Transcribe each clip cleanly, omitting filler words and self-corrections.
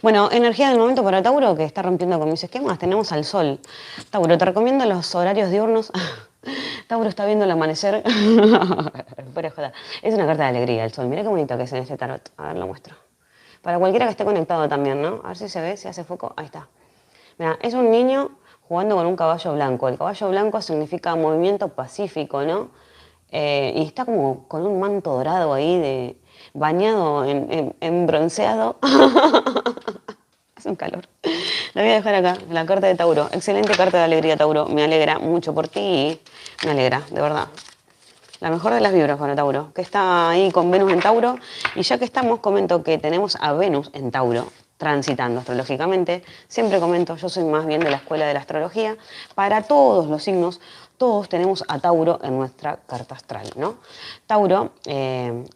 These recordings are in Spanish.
Bueno, energía del momento para Tauro, que está rompiendo con mis esquemas, tenemos al Sol. Tauro, te recomiendo los horarios diurnos. Tauro está viendo el amanecer. Fuera de joda. Es una carta de alegría el Sol. Mira qué bonito que es en este tarot. A ver, lo muestro. Para cualquiera que esté conectado también, ¿no? A ver si se ve, si hace foco. Ahí está. Mira, es un niño jugando con un caballo blanco. El caballo blanco significa movimiento pacífico, ¿no? Y está como con un manto dorado ahí, bañado en bronceado. Hace un calor. La voy a dejar acá, la carta de Tauro. Excelente carta de alegría, Tauro. Me alegra mucho por ti y me alegra, de verdad. La mejor de las vibras para Tauro, que está ahí con Venus en Tauro. Y ya que estamos, comento que tenemos a Venus en Tauro, transitando astrológicamente. Siempre comento, yo soy más bien de la escuela de la astrología. Para todos los signos, todos tenemos a Tauro en nuestra carta astral, ¿no? Tauro,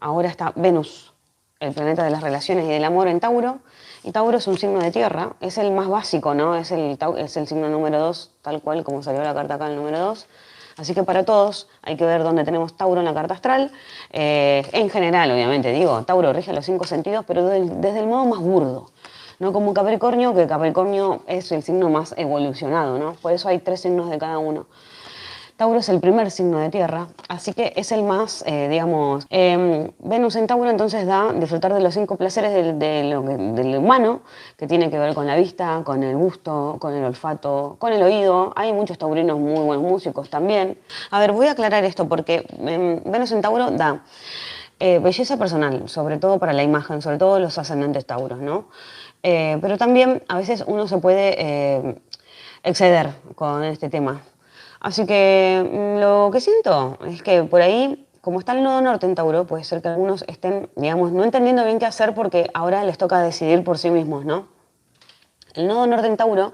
ahora está Venus, el planeta de las relaciones y del amor en Tauro. Y Tauro es un signo de tierra, es el más básico, ¿no? Es el signo número 2, tal cual como salió la carta acá, el número 2. Así que para todos hay que ver dónde tenemos Tauro en la carta astral. En general, obviamente, digo, Tauro rige los 5 sentidos, pero desde el modo más burdo. No como Capricornio, que Capricornio es el signo más evolucionado, ¿no? Por eso hay 3 signos de cada uno. Tauro es el primer signo de tierra, así que es el más, digamos, Venus en Tauro entonces da disfrutar de los 5 placeres del humano, que tiene que ver con la vista, con el gusto, con el olfato, con el oído. Hay muchos taurinos muy buenos músicos también. A ver, voy a aclarar esto porque Venus en Tauro da belleza personal, sobre todo para la imagen, sobre todo los ascendentes tauros, ¿no? Pero también a veces uno se puede exceder con este tema. Así que lo que siento es que por ahí, como está el nodo norte en Tauro, puede ser que algunos estén, digamos, no entendiendo bien qué hacer porque ahora les toca decidir por sí mismos, ¿no? El nodo norte en Tauro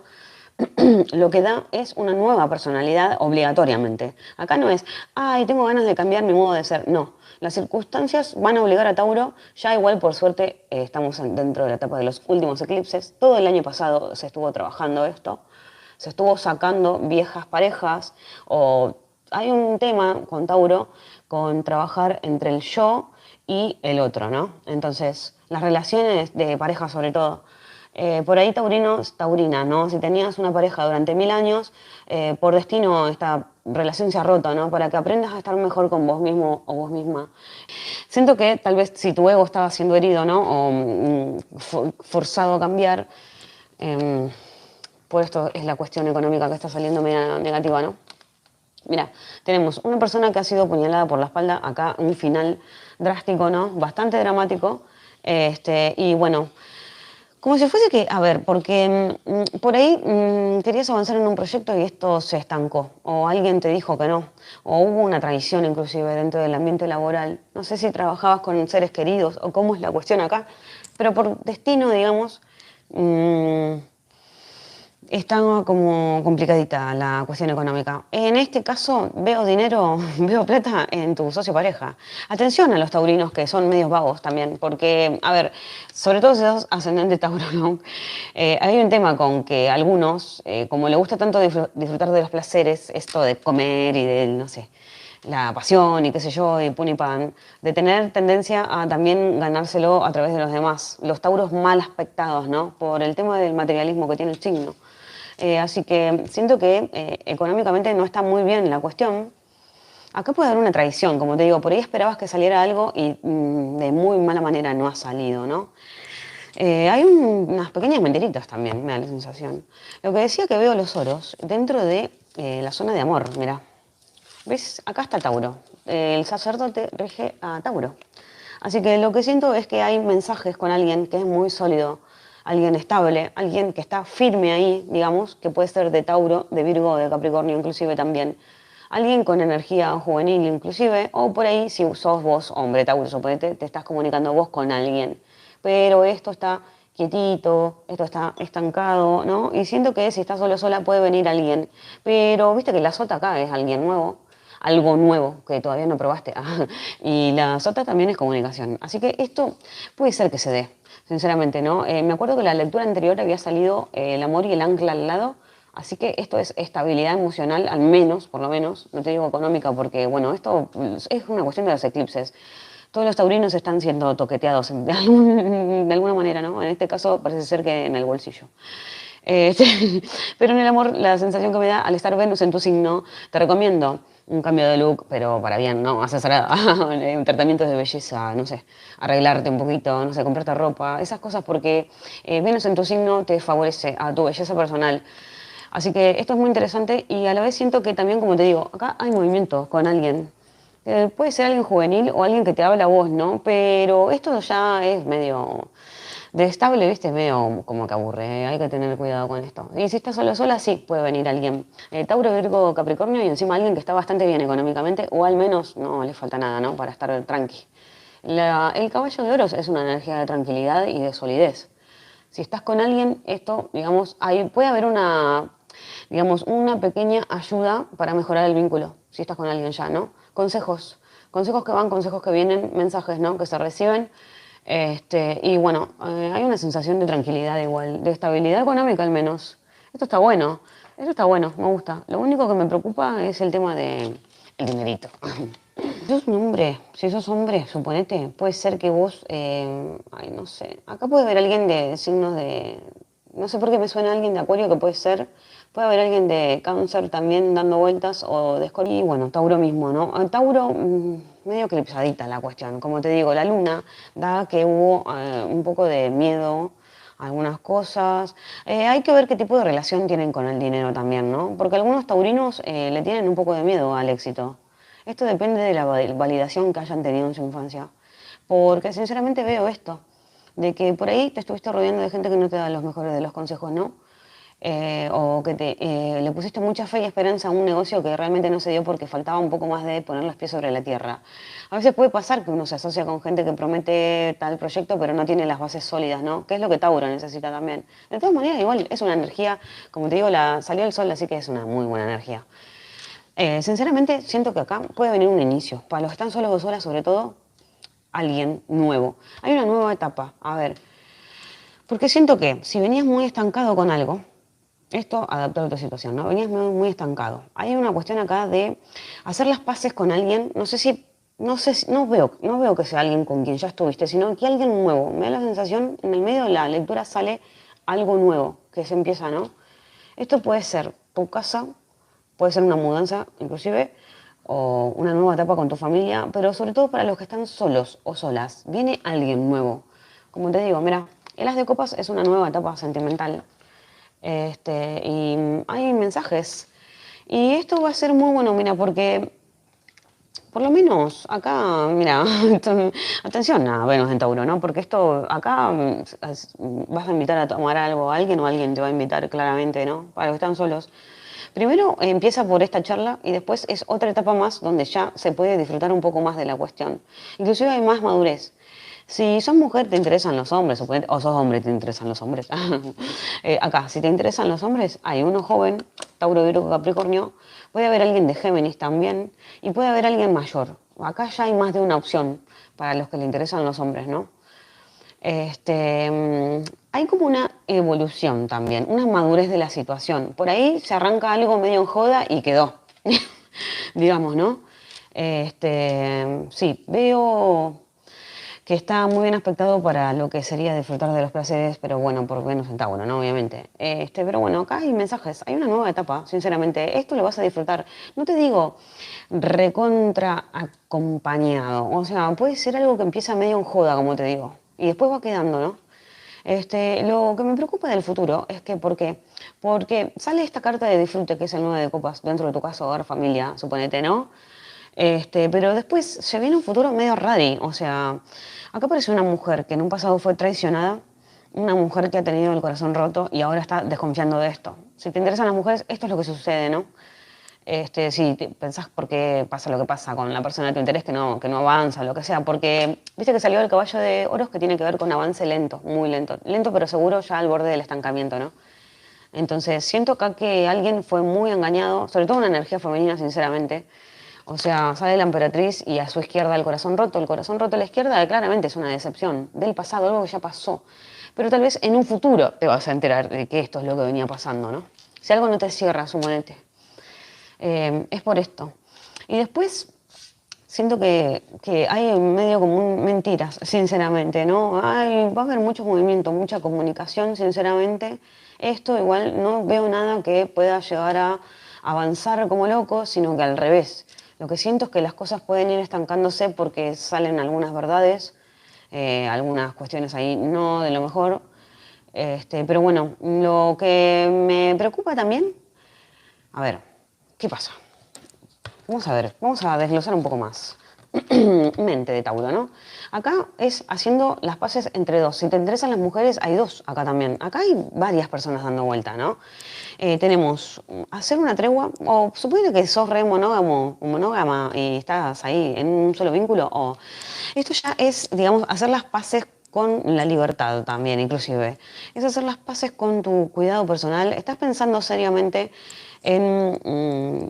lo que da es una nueva personalidad obligatoriamente. Acá no es, ay, tengo ganas de cambiar mi modo de ser. No, las circunstancias van a obligar a Tauro, ya igual por suerte estamos dentro de la etapa de los últimos eclipses. Todo el año pasado se estuvo trabajando esto, se estuvo sacando viejas parejas o hay un tema con Tauro con trabajar entre el yo y el otro, ¿no? Entonces, las relaciones de pareja sobre todo. Por ahí taurina, ¿no? Si tenías una pareja durante 1000 años, por destino esta relación se ha roto, ¿no? Para que aprendas a estar mejor con vos mismo o vos misma. Siento que tal vez si tu ego estaba siendo herido, ¿no? O forzado a cambiar, por esto es la cuestión económica que está saliendo media negativa, ¿no? Mira, tenemos una persona que ha sido apuñalada por la espalda, acá un final drástico, ¿no? Bastante dramático. Y bueno, como si fuese que, a ver, porque por ahí querías avanzar en un proyecto y esto se estancó, o alguien te dijo que no, o hubo una traición inclusive dentro del ambiente laboral. No sé si trabajabas con seres queridos o cómo es la cuestión acá, pero por destino, digamos, mm, está como complicadita la cuestión económica. En este caso, veo dinero, veo plata en tu socio pareja. Atención a los taurinos que son medios vagos también, porque, a ver, sobre todo si sos ascendente tauro, ¿no? Hay un tema con que algunos, como le gusta tanto disfrutar de los placeres, esto de comer y de, no sé, la pasión y qué sé yo, y pun y pan, de tener tendencia a también ganárselo a través de los demás. Los tauros mal aspectados, ¿no? Por el tema del materialismo que tiene el signo. Así que siento que económicamente no está muy bien la cuestión. Acá puede haber una traición, como te digo, por ahí esperabas que saliera algo y de muy mala manera no ha salido, ¿no? Hay unas pequeñas mentiritas también, me da la sensación. Lo que decía que veo los oros dentro de la zona de amor, mira. ¿Ves? Acá está Tauro. El sacerdote rige a Tauro. Así que lo que siento es que hay mensajes con alguien que es muy sólido, alguien estable, alguien que está firme ahí, digamos, que puede ser de Tauro, de Virgo, de Capricornio inclusive también. Alguien con energía juvenil inclusive, o por ahí si sos vos, hombre Tauro, suponete, te estás comunicando vos con alguien. Pero esto está quietito, esto está estancado, ¿no? Y siento que si estás solo sola puede venir alguien. Pero viste que la sota acá es alguien nuevo, algo nuevo que todavía no probaste. Y la sota también es comunicación. Así que esto puede ser que se dé, sinceramente, ¿no? Me acuerdo que la lectura anterior había salido el amor y el ancla al lado. Así que esto es estabilidad emocional, al menos, por lo menos, no te digo económica, porque, bueno, esto es una cuestión de los eclipses. todos los taurinos están siendo toqueteados de alguna manera, ¿no? En este caso parece ser que en el bolsillo. Este, pero en el amor, la sensación que me da al estar Venus en tu signo, te recomiendo un cambio de look, pero para bien, ¿no? Asesorada, un tratamiento de belleza, no sé, arreglarte un poquito, no sé, comprarte ropa, esas cosas porque Venus en tu signo te favorece a tu belleza personal. Así que esto es muy interesante y a la vez siento que también, como te digo, acá hay movimiento con alguien. Puede ser alguien juvenil o alguien que te habla a vos, ¿no? Pero esto ya es medio de estable, ¿viste? Es medio como que aburre, hay que tener cuidado con esto. Y si estás sola, sí, puede venir alguien. Tauro, Virgo, Capricornio y encima alguien que está bastante bien económicamente o al menos no le falta nada, ¿no? Para estar tranqui. El caballo de oros es una energía de tranquilidad y de solidez. Si estás con alguien, esto, digamos, ahí puede haber una, digamos, una pequeña ayuda para mejorar el vínculo, si estás con alguien ya, ¿no? Consejos que van, consejos que vienen, mensajes, ¿no? Que se reciben. Y bueno, hay una sensación de tranquilidad igual, de estabilidad económica al menos. Esto está bueno, eso está bueno, me gusta. Lo único que me preocupa es el tema de el dinerito. Si sos hombre, suponete, puede ser que vos, ay, no sé, acá puede haber alguien de signos de, no sé por qué me suena alguien de Acuario que puede ser, puede haber alguien de Cáncer también dando vueltas o de Escorpio, y bueno, Tauro mismo, ¿no? Tauro, medio eclipsadita la cuestión, como te digo, la luna da que hubo un poco de miedo a algunas cosas. Hay que ver qué tipo de relación tienen con el dinero también, ¿no? Porque algunos taurinos le tienen un poco de miedo al éxito. Esto depende de la validación que hayan tenido en su infancia. Porque sinceramente veo esto, de que por ahí te estuviste rodeando de gente que no te da los mejores de los consejos, ¿no? O que le pusiste mucha fe y esperanza a un negocio que realmente no se dio porque faltaba un poco más de poner los pies sobre la tierra. A veces puede pasar que uno se asocia con gente que promete tal proyecto pero no tiene las bases sólidas, ¿no? Que es lo que Tauro necesita también. De todas maneras, igual es una energía, como te digo, salió el sol, así que es una muy buena energía. Sinceramente, siento que acá puede venir un inicio. Para los que están solos o solas, sobre todo, alguien nuevo. Hay una nueva etapa. A ver, porque siento que si venías muy estancado con algo, esto adaptado a tu situación, ¿no? Venías muy estancado. Hay una cuestión acá de hacer las paces con alguien. No veo que sea alguien con quien ya estuviste, sino que alguien nuevo. Me da la sensación, en el medio de la lectura sale algo nuevo que se empieza, ¿no? Esto puede ser tu casa, puede ser una mudanza, inclusive, o una nueva etapa con tu familia, pero sobre todo para los que están solos o solas. Viene alguien nuevo. Como te digo, mira, el As de Copas es una nueva etapa sentimental. Y hay mensajes. Y esto va a ser muy bueno, mira, porque por lo menos acá, mira, atención a Venus en Tauro, ¿no? Porque esto acá vas a invitar a tomar algo a alguien o alguien te va a invitar claramente, ¿no? Para los que están solos. Primero empieza por esta charla y después es otra etapa más donde ya se puede disfrutar un poco más de la cuestión. Inclusive hay más madurez. Si sos mujer te interesan los hombres, o sos hombre te interesan los hombres. Acá, si te interesan los hombres, hay uno joven, Tauro, Virgo, Capricornio, puede haber alguien de Géminis también y puede haber alguien mayor. Acá ya hay más de una opción para los que le interesan los hombres, ¿no? Hay como una evolución también, una madurez de la situación. Por ahí se arranca algo medio en joda y quedó, digamos, ¿no? Sí, veo que está muy bien aspectado para lo que sería disfrutar de los placeres, pero bueno, por Venus en Tauro, ¿no? Obviamente. Pero bueno, acá hay mensajes, hay una nueva etapa, sinceramente. Esto lo vas a disfrutar. No te digo recontra acompañado, o sea, puede ser algo que empieza medio en joda, como te digo, y después va quedando, ¿no? Lo que me preocupa del futuro es que, ¿por qué? Porque sale esta carta de disfrute, que es el 9 de copas, dentro de tu caso, hogar, familia, suponete, ¿no? Pero después se viene un futuro medio rari, o sea, acá aparece una mujer que en un pasado fue traicionada, una mujer que ha tenido el corazón roto y ahora está desconfiando de esto. Si te interesan las mujeres, esto es lo que sucede, ¿no? Si pensás por qué pasa lo que pasa con la persona de tu interés que no avanza, lo que sea, porque viste que salió el caballo de oros que tiene que ver con avance lento, muy lento, lento pero seguro ya al borde del estancamiento, ¿no? Entonces siento acá que alguien fue muy engañado, sobre todo una energía femenina, sinceramente. O sea, sale la emperatriz y a su izquierda el corazón roto. El corazón roto a la izquierda claramente es una decepción del pasado, algo que ya pasó. Pero tal vez en un futuro te vas a enterar de que esto es lo que venía pasando, ¿no? Si algo no te cierra, suponete. Es por esto. Y después siento que hay medio como mentiras, sinceramente, ¿no? Va a haber mucho movimiento, mucha comunicación, sinceramente. Esto igual no veo nada que pueda llegar a avanzar como loco, sino que al revés. Lo que siento es que las cosas pueden ir estancándose porque salen algunas verdades, algunas cuestiones ahí no de lo mejor. Pero bueno, lo que me preocupa también, a ver, ¿qué pasa? Vamos a ver, vamos a desglosar un poco más. Mente de Tauro, ¿no? Acá es haciendo las paces entre dos. Si te interesan las mujeres, hay dos acá también. Acá hay varias personas dando vuelta, ¿no? Tenemos hacer una tregua, o supone que sos re monógamo o monógama y estás ahí en un solo vínculo, o esto ya es, digamos, hacer las paces con la libertad también, inclusive. Es hacer las paces con tu cuidado personal. Estás pensando seriamente en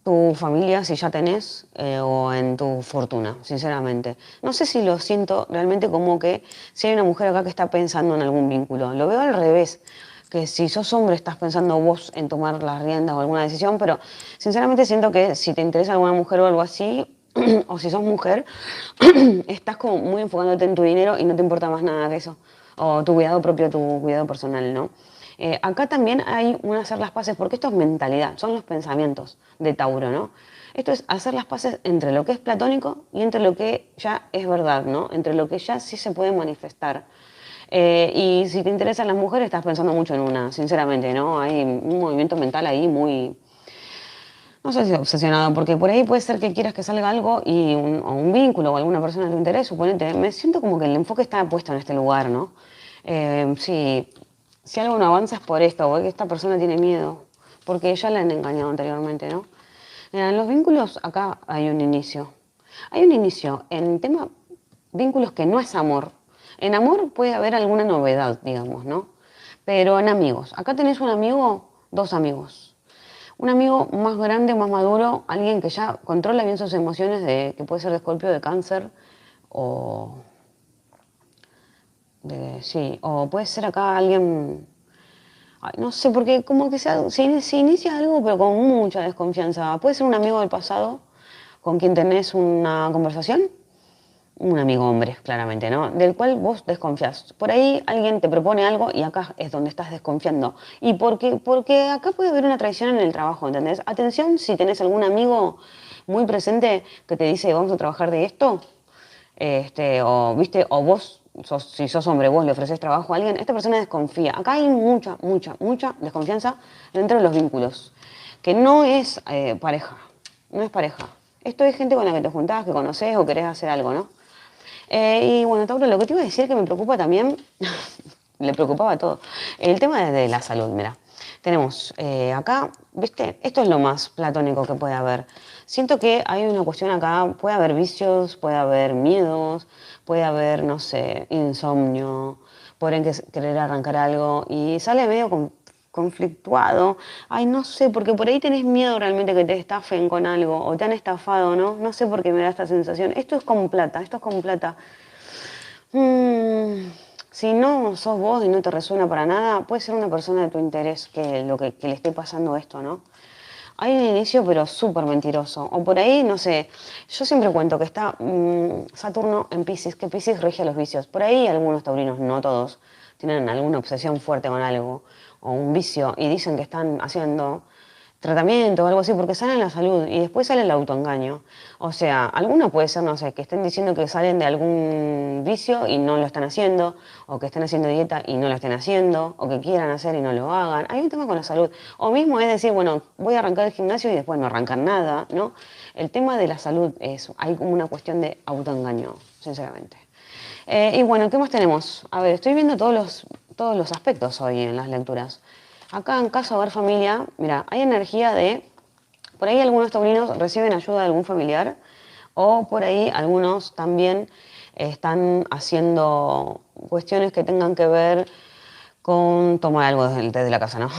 tu familia, si ya tenés, o en tu fortuna, sinceramente. No sé si lo siento realmente como que si hay una mujer acá que está pensando en algún vínculo. Lo veo al revés, que si sos hombre estás pensando vos en tomar las riendas o alguna decisión, pero sinceramente siento que si te interesa alguna mujer o algo así, o si sos mujer, estás como muy enfocándote en tu dinero y no te importa más nada de eso. O tu cuidado propio, tu cuidado personal, ¿no? Acá también hay un hacer las paces, porque esto es mentalidad, son los pensamientos de Tauro, ¿no? Esto es hacer las paces entre lo que es platónico y entre lo que ya es verdad, ¿no? Entre lo que ya sí se puede manifestar. Y si te interesan las mujeres, estás pensando mucho en una, sinceramente, ¿no? Hay un movimiento mental ahí muy, no sé si obsesionado, porque por ahí puede ser que quieras que salga algo y o un vínculo o alguna persona de tu interés, suponete. Me siento como que el enfoque está puesto en este lugar, ¿no? Si algo no avanza es por esto, o que esta persona tiene miedo, porque ya la han engañado anteriormente, ¿no? Mira, en los vínculos acá hay un inicio. Hay un inicio en tema vínculos que no es amor. En amor puede haber alguna novedad, digamos, ¿no? Pero en amigos. Acá tenés un amigo, dos amigos. Un amigo más grande, más maduro, alguien que ya controla bien sus emociones, que puede ser de Escorpio, de Cáncer, o sí, o puede ser acá alguien, ay, no sé, porque como que se inicia algo, pero con mucha desconfianza. Puede ser un amigo del pasado con quien tenés una conversación, un amigo hombre, claramente, ¿no? Del cual vos desconfías. Por ahí alguien te propone algo y acá es donde estás desconfiando. ¿Y porque acá puede haber una traición en el trabajo, ¿entendés? Atención si tenés algún amigo muy presente que te dice, vamos a trabajar de esto, o, ¿viste? O vos, si sos hombre, vos le ofreces trabajo a alguien, esta persona desconfía. Acá hay mucha, mucha, mucha desconfianza dentro de los vínculos, que no es pareja, no es pareja. Esto es gente con la que te juntás, que conocés o querés hacer algo, ¿no? Y bueno, Tauro, lo que te iba a decir que me preocupa también, le preocupaba todo, el tema de la salud, mira. Tenemos acá, ¿viste? Esto es lo más platónico que puede haber. Siento que hay una cuestión acá, puede haber vicios, puede haber miedos, puede haber, no sé, insomnio, pueden querer arrancar algo y sale medio conflictuado. Ay, no sé, porque por ahí tenés miedo realmente que te estafen con algo o te han estafado, ¿no? No sé por qué me da esta sensación. Esto es con plata, esto es con plata. Mm, si no sos vos y no te resuena para nada, puede ser una persona de tu interés que le esté pasando esto, ¿no? Hay un inicio, pero súper mentiroso. O por ahí, no sé, yo siempre cuento que está Saturno en Piscis, que Piscis rige a los vicios. Por ahí algunos taurinos, no todos, tienen alguna obsesión fuerte con algo o un vicio y dicen que están haciendo tratamiento o algo así, porque sale en la salud y después sale el autoengaño. O sea, algunos puede ser, no sé, que estén diciendo que salen de algún vicio y no lo están haciendo, o que estén haciendo dieta y no lo estén haciendo, o que quieran hacer y no lo hagan. Hay un tema con la salud. O mismo es decir, bueno, voy a arrancar el gimnasio y después no arrancar nada, ¿no? El tema de la salud es, hay como una cuestión de autoengaño, sinceramente. Y bueno, ¿qué más tenemos? A ver, estoy viendo todos los aspectos hoy en las lecturas. Acá en caso de ver familia, mira, hay energía de, por ahí algunos taurinos reciben ayuda de algún familiar o por ahí algunos también están haciendo cuestiones que tengan que ver con tomar algo desde la casa, ¿no?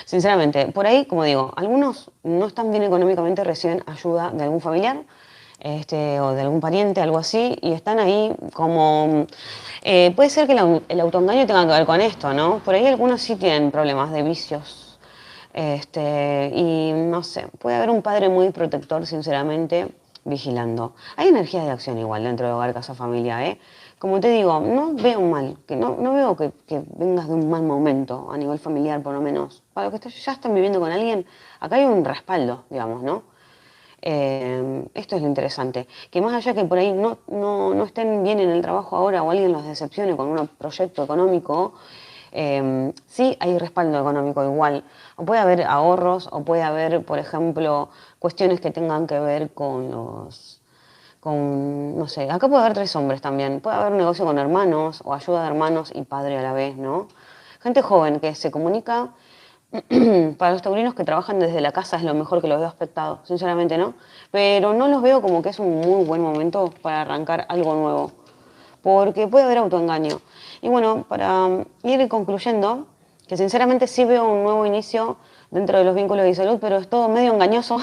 Sinceramente, por ahí, como digo, algunos no están bien económicamente, reciben ayuda de algún familiar o de algún pariente, algo así, y están ahí como... puede ser que el autoengaño tenga que ver con esto, ¿no? Por ahí algunos sí tienen problemas de vicios, y no sé, puede haber un padre muy protector, sinceramente, vigilando. Hay energías de acción igual dentro de hogar, casa, familia, ¿eh? Como te digo, no veo mal, que no veo que vengas de un mal momento a nivel familiar, por lo menos. Para los que ya están viviendo con alguien, acá hay un respaldo, digamos, ¿no? Esto es lo interesante, que más allá que por ahí no estén bien en el trabajo ahora o alguien los decepcione con un proyecto económico, sí hay respaldo económico igual. O puede haber ahorros, o puede haber, por ejemplo, cuestiones que tengan que ver con no sé, acá puede haber 3 hombres también. Puede haber un negocio con hermanos o ayuda de hermanos y padre a la vez, ¿no? Gente joven que se comunica. Para los taurinos que trabajan desde la casa es lo mejor que los veo aspectado, sinceramente, ¿no? Pero no los veo como que es un muy buen momento para arrancar algo nuevo, porque puede haber autoengaño. Y bueno, para ir concluyendo, que sinceramente sí veo un nuevo inicio dentro de los vínculos de salud, pero es todo medio engañoso.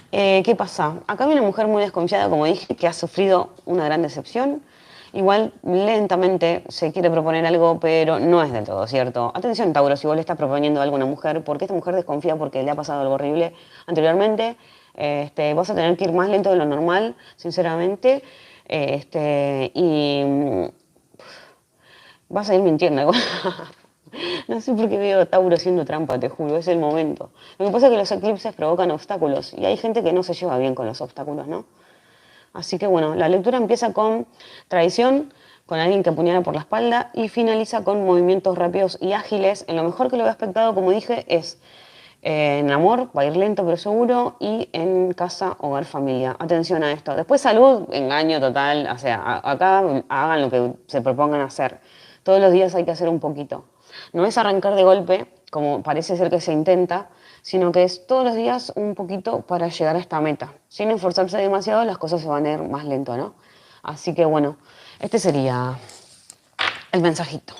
¿Qué pasa? Acá hay una mujer muy desconfiada, como dije, que ha sufrido una gran decepción. Igual lentamente se quiere proponer algo, pero no es del todo cierto. Atención, Tauro, si vos le estás proponiendo algo a una mujer, porque esta mujer desconfía porque le ha pasado algo horrible anteriormente, vas a tener que ir más lento de lo normal, sinceramente, y vas a ir mintiendo igual. No sé por qué veo a Tauro haciendo trampa, te juro, es el momento. Lo que pasa es que los eclipses provocan obstáculos y hay gente que no se lleva bien con los obstáculos, ¿no? Así que bueno, la lectura empieza con traición, con alguien que apuñala por la espalda y finaliza con movimientos rápidos y ágiles. En lo mejor que lo veo aspectado, como dije, es en amor, va a ir lento pero seguro, y en casa, hogar, familia. Atención a esto. Después salud, engaño total. O sea, acá hagan lo que se propongan hacer. Todos los días hay que hacer un poquito. No es arrancar de golpe, como parece ser que se intenta, sino que es todos los días un poquito para llegar a esta meta. Sin esforzarse demasiado, las cosas se van a ir más lento, ¿no? Así que bueno, este sería el mensajito.